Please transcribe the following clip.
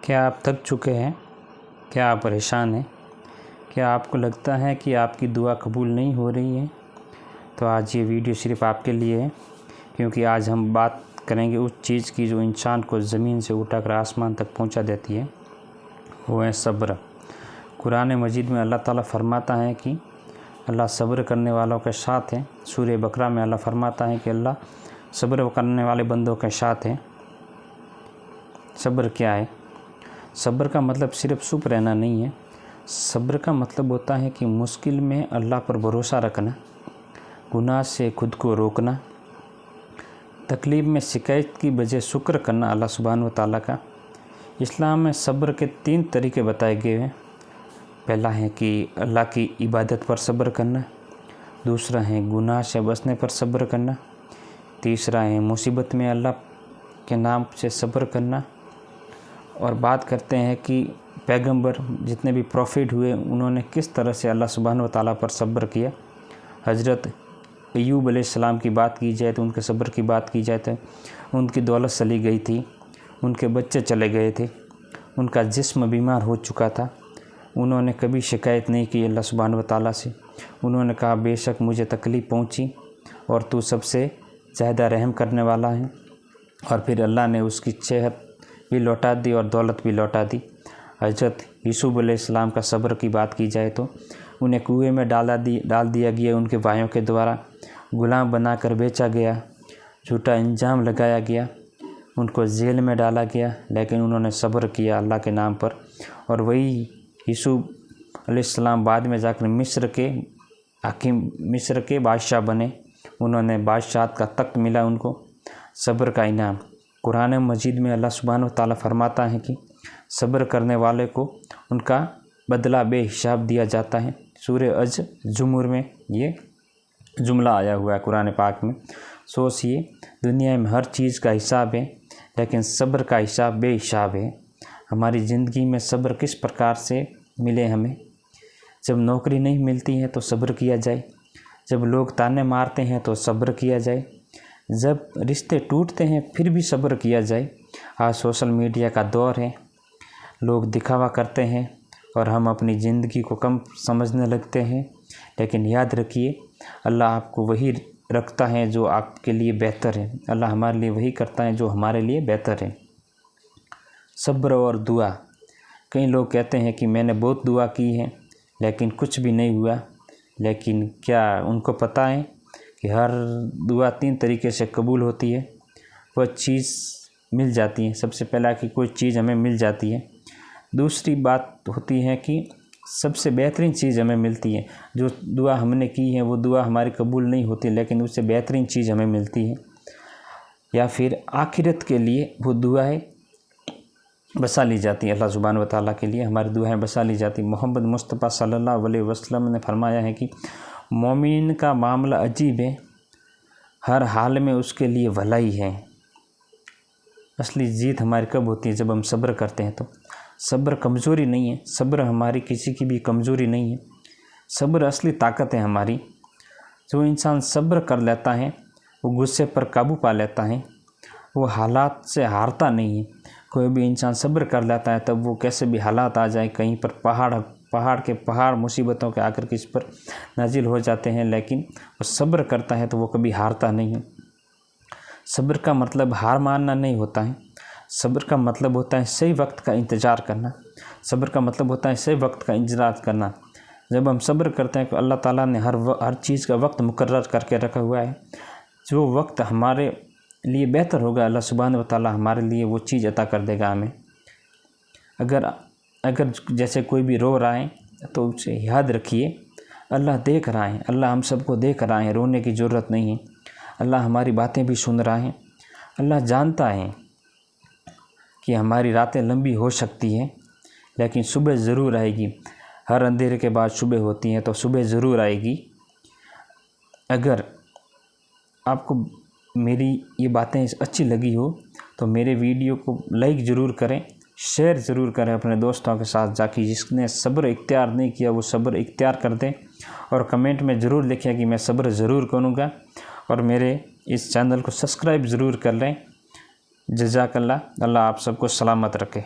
کیا آپ تھک چکے ہیں؟ کیا آپ پریشان ہیں؟ کیا آپ کو لگتا ہے کہ آپ کی دعا قبول نہیں ہو رہی ہے؟ تو آج یہ ویڈیو صرف آپ کے لیے ہے، کیونکہ آج ہم بات کریں گے اس چیز کی جو انسان کو زمین سے اٹھا کر آسمان تک پہنچا دیتی ہے، وہ ہے صبر۔ قرآن مجید میں اللہ تعالیٰ فرماتا ہے کہ اللہ صبر کرنے والوں کے ساتھ ہے۔ سورہ بقرہ میں اللہ فرماتا ہے کہ اللہ صبر کرنے والے بندوں کے ساتھ ہے۔ صبر کیا ہے؟ صبر کا مطلب صرف چپ رہنا نہیں ہے۔ صبر کا مطلب ہوتا ہے کہ مشکل میں اللہ پر بھروسہ رکھنا، گناہ سے خود کو روکنا، تکلیف میں شکایت کی بجائے شکر کرنا اللہ سبحانہ و تعالیٰ کا۔ اسلام میں صبر کے 3 طریقے بتائے گئے ہیں۔ پہلا ہے کہ اللہ کی عبادت پر صبر کرنا، دوسرا ہے گناہ سے بچنے پر صبر کرنا، تیسرا ہے مصیبت میں اللہ کے نام سے صبر کرنا۔ اور بات کرتے ہیں کہ پیغمبر جتنے بھی پروفٹ ہوئے انہوں نے کس طرح سے اللہ سبحانہ و تعالیٰ پر صبر کیا۔ حضرت ایوب علیہ السلام کی بات کی جائے تو ان کے صبر کی بات کی جائے تو ان کی دولت چلی گئی تھی، ان کے بچے چلے گئے تھے، ان کا جسم بیمار ہو چکا تھا، انہوں نے کبھی شکایت نہیں کی اللہ سبحانہ و تعالیٰ سے۔ انہوں نے کہا بے شک مجھے تکلیف پہنچی اور تو سب سے زیادہ رحم کرنے والا ہے، اور پھر اللہ نے اس کی صحت بھی لوٹا دی اور دولت بھی لوٹا دی۔ حضرت یوسف علیہ السلام کا صبر کی بات کی جائے تو انہیں کنویں میں ڈال دیا گیا، ان کے بھائیوں کے دوارا غلام بنا کر بیچا گیا، جھوٹا الزام لگایا گیا، ان کو جیل میں ڈالا گیا، لیکن انہوں نے صبر کیا اللہ کے نام پر۔ اور وہی یوسف علیہ السلام بعد میں جا کر مصر کے بادشاہ بنے، انہوں نے بادشاہت کا تخت ملا ان کو، صبر کا انعام۔ قرآن مجید میں اللہ سبحانہ و تعالیٰ فرماتا ہے کہ صبر کرنے والے کو ان کا بدلہ بے حساب دیا جاتا ہے۔ سورہ زمر میں یہ جملہ آیا ہوا ہے قرآن پاک میں۔ سوچئے دنیا میں ہر چیز کا حساب ہے، لیکن صبر کا حساب بے حساب ہے۔ ہماری زندگی میں صبر کس پرکار سے ملے ہمیں؟ جب نوکری نہیں ملتی ہے تو صبر کیا جائے، جب لوگ تانے مارتے ہیں تو صبر کیا جائے، جب رشتے ٹوٹتے ہیں پھر بھی صبر کیا جائے۔ آج سوشل میڈیا کا دور ہے، لوگ دکھاوا کرتے ہیں اور ہم اپنی زندگی کو کم سمجھنے لگتے ہیں، لیکن یاد رکھیے اللہ آپ کو وہی رکھتا ہے جو آپ کے لیے بہتر ہے، اللہ ہمارے لیے وہی کرتا ہے جو ہمارے لیے بہتر ہے۔ صبر اور دعا۔ کئی لوگ کہتے ہیں کہ میں نے بہت دعا کی ہے لیکن کچھ بھی نہیں ہوا، لیکن کیا ان کو پتہ ہے کہ ہر دعا 3 طریقے سے قبول ہوتی ہے؟ وہ چیز مل جاتی ہے، سب سے پہلا کہ کوئی چیز ہمیں مل جاتی ہے، دوسری بات ہوتی ہے کہ سب سے بہترین چیز ہمیں ملتی ہے۔ جو دعا ہم نے کی ہے وہ دعا ہماری قبول نہیں ہوتی، لیکن اس سے بہترین چیز ہمیں ملتی ہے، یا پھر آخرت کے لیے وہ دعائیں بسا لی جاتی ہیں، اللہ سبحانہ و تعالیٰ کے لیے ہماری دعائیں بسا لی جاتی ہیں۔ محمد مصطفیٰ صلی اللہ علیہ وسلم نے فرمایا ہے کہ مومن کا معاملہ عجیب ہے، ہر حال میں اس کے لیے بھلائی ہے۔ اصلی جیت ہماری کب ہوتی ہے؟ جب ہم صبر کرتے ہیں۔ تو صبر کمزوری نہیں ہے، صبر ہماری کسی کی بھی کمزوری نہیں ہے، صبر اصلی طاقت ہے ہماری۔ جو انسان صبر کر لیتا ہے وہ غصے پر قابو پا لیتا ہے، وہ حالات سے ہارتا نہیں ہے۔ کوئی بھی انسان صبر کر لیتا ہے تب وہ کیسے بھی حالات آ جائیں، کہیں پر پہاڑ مصیبتوں کے آ کر کس پر نازل ہو جاتے ہیں، لیکن وہ صبر کرتا ہے تو وہ کبھی ہارتا نہیں ہے۔ صبر کا مطلب ہار ماننا نہیں ہوتا ہے، صبر کا مطلب ہوتا ہے صحیح وقت کا انتظار کرنا، صبر کا مطلب ہوتا ہے صحیح وقت کا انتظار کرنا۔ جب ہم صبر کرتے ہیں تو اللہ تعالیٰ نے ہر چیز کا وقت مقرر کر کے رکھا ہوا ہے، جو وقت ہمارے لیے بہتر ہوگا اللہ سبحانہ و تعالیٰ ہمارے لیے وہ چیز عطا کر دے گا ہمیں۔ اگر جیسے کوئی بھی رو رہا ہے تو اسے یاد رکھیے اللہ دیکھ رہا ہے، اللہ ہم سب کو دیکھ رہا ہے، رونے کی ضرورت نہیں ہے، اللہ ہماری باتیں بھی سن رہا ہے، اللہ جانتا ہے کہ ہماری راتیں لمبی ہو سکتی ہیں لیکن صبح ضرور آئے گی۔ ہر اندھیرے کے بعد صبح ہوتی ہے تو صبح ضرور آئے گی۔ اگر آپ کو میری یہ باتیں اچھی لگی ہو تو میرے ویڈیو کو لائک ضرور کریں، شیئر ضرور کریں اپنے دوستوں کے ساتھ، جا کے جس نے صبر اختیار نہیں کیا وہ صبر اختیار کر دیں، اور کمنٹ میں ضرور لکھیں کہ میں صبر ضرور کروں گا، اور میرے اس چینل کو سبسکرائب ضرور کر لیں۔ جزاک اللہ، اللہ آپ سب کو سلامت رکھے۔